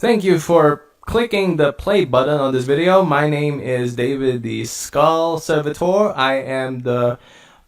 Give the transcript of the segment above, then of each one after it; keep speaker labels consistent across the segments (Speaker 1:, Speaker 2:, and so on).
Speaker 1: Thank you for clicking the play button on this video. My name is David the Skull Servitor. I am the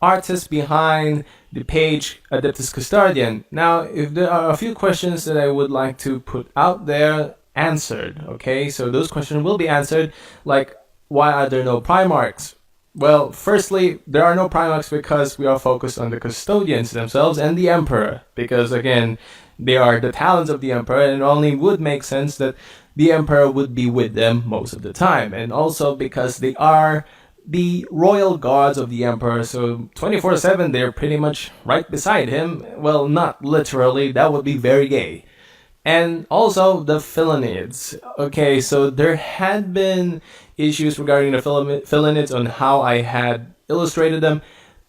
Speaker 1: artist behind the page Adeptus Custodian. Now, if there are a few questions that I would like to put out there answered, okay? So those questions will be answered, like, why are there no Primarchs? Well, firstly, there are no Primarchs because we are focused on the custodians themselves and the Emperor, because again, they are the talents of the Emperor, and it only would make sense that the Emperor would be with them most of the time, and also because they are the royal guards of the Emperor, so 24/7 they're pretty much right beside him. Well, not literally, that would be very gay. And also the Philinids. Okay, so there had been issues regarding the Philinids on how I had illustrated them.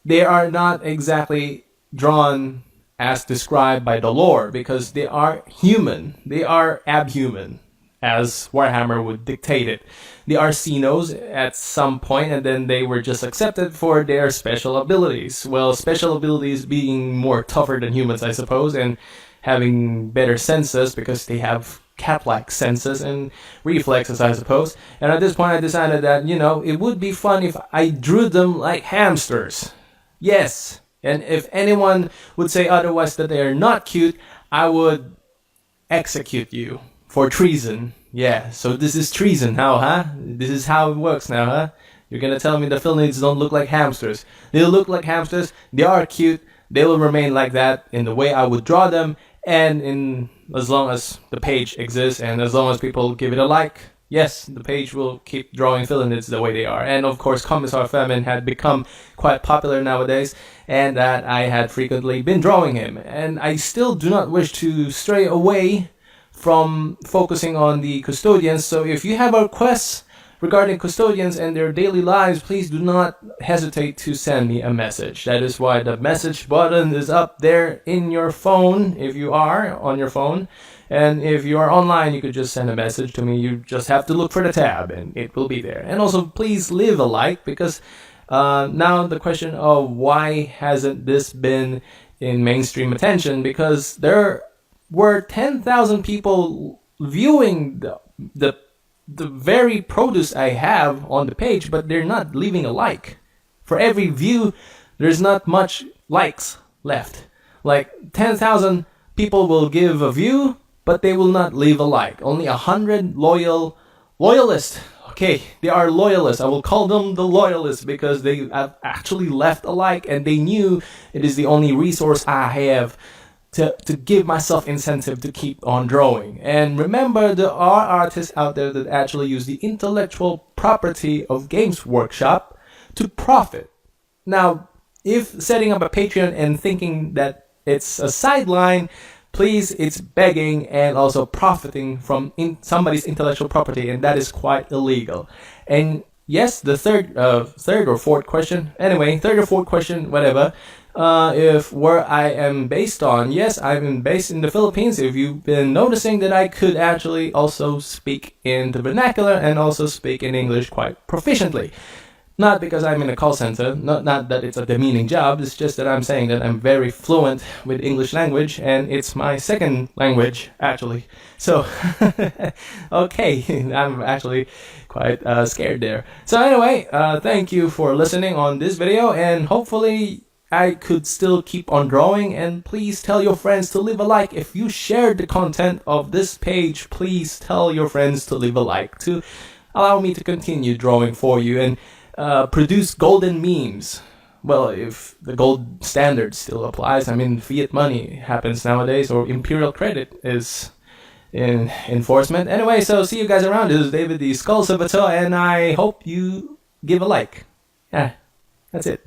Speaker 1: They are not exactly drawn as described by the lore because they are human. They are abhuman, as Warhammer would dictate it. They are Xenos at some point, and then they were just accepted for their special abilities. Well, special abilities being more tougher than humans, I suppose, and having better senses because they have cat-like senses and reflexes, I suppose. And at this point I decided that, it would be fun if I drew them like hamsters. Yes, and if anyone would say otherwise, that they are not cute, I would execute you for treason. Yeah, so this is treason now, huh? This is how it works now, huh? You're gonna tell me the Philinids don't look like hamsters. They look like hamsters, they are cute, they will remain like that in the way I would draw them, and as long as the page exists and as long as people give it a like, yes, the page will keep drawing Philinids the way they are. And of course, Commissar Famine had become quite popular nowadays, and that I had frequently been drawing him. And I still do not wish to stray away from focusing on the custodians, so if you have requests regarding custodians and their daily lives, please do not hesitate to send me a message. That is why the message button is up there in your phone, if you are on your phone. And if you are online, you could just send a message to me. You just have to look for the tab and it will be there. And also, please leave a like, because now the question of why hasn't this been in mainstream attention, because there were 10,000 people viewing the very produce I have on the page, but they're not leaving a like. For every view, there's not much likes left. Like 10,000 people will give a view, but they will not leave a like. Only 100 loyalists. Okay, they are loyalists. I will call them the loyalists because they have actually left a like, and they knew it is the only resource I have to give myself incentive to keep on drawing. And remember, there are artists out there that actually use the intellectual property of Games Workshop to profit. Now, if setting up a Patreon and thinking that it's a sideline, please, it's begging and also profiting from somebody's intellectual property, and that is quite illegal. And yes, the third or fourth question, whatever, if where I am based on, yes, I'm based in the Philippines. If you've been noticing that I could actually also speak in the vernacular and also speak in English quite proficiently. Not because I'm in a call center, not that it's a demeaning job, it's just that I'm saying that I'm very fluent with English language, and it's my second language, actually. So, okay, I'm actually quite scared there. So anyway, thank you for listening on this video, and hopefully I could still keep on drawing. And please tell your friends to leave a like. If you shared the content of this page, please tell your friends to leave a like to allow me to continue drawing for you and produce golden memes. Well, if the gold standard still applies. I mean, fiat money happens nowadays, or imperial credit is in enforcement. Anyway, so see you guys around. This is David the Skull Servitor, and I hope you give a like. Yeah, that's it.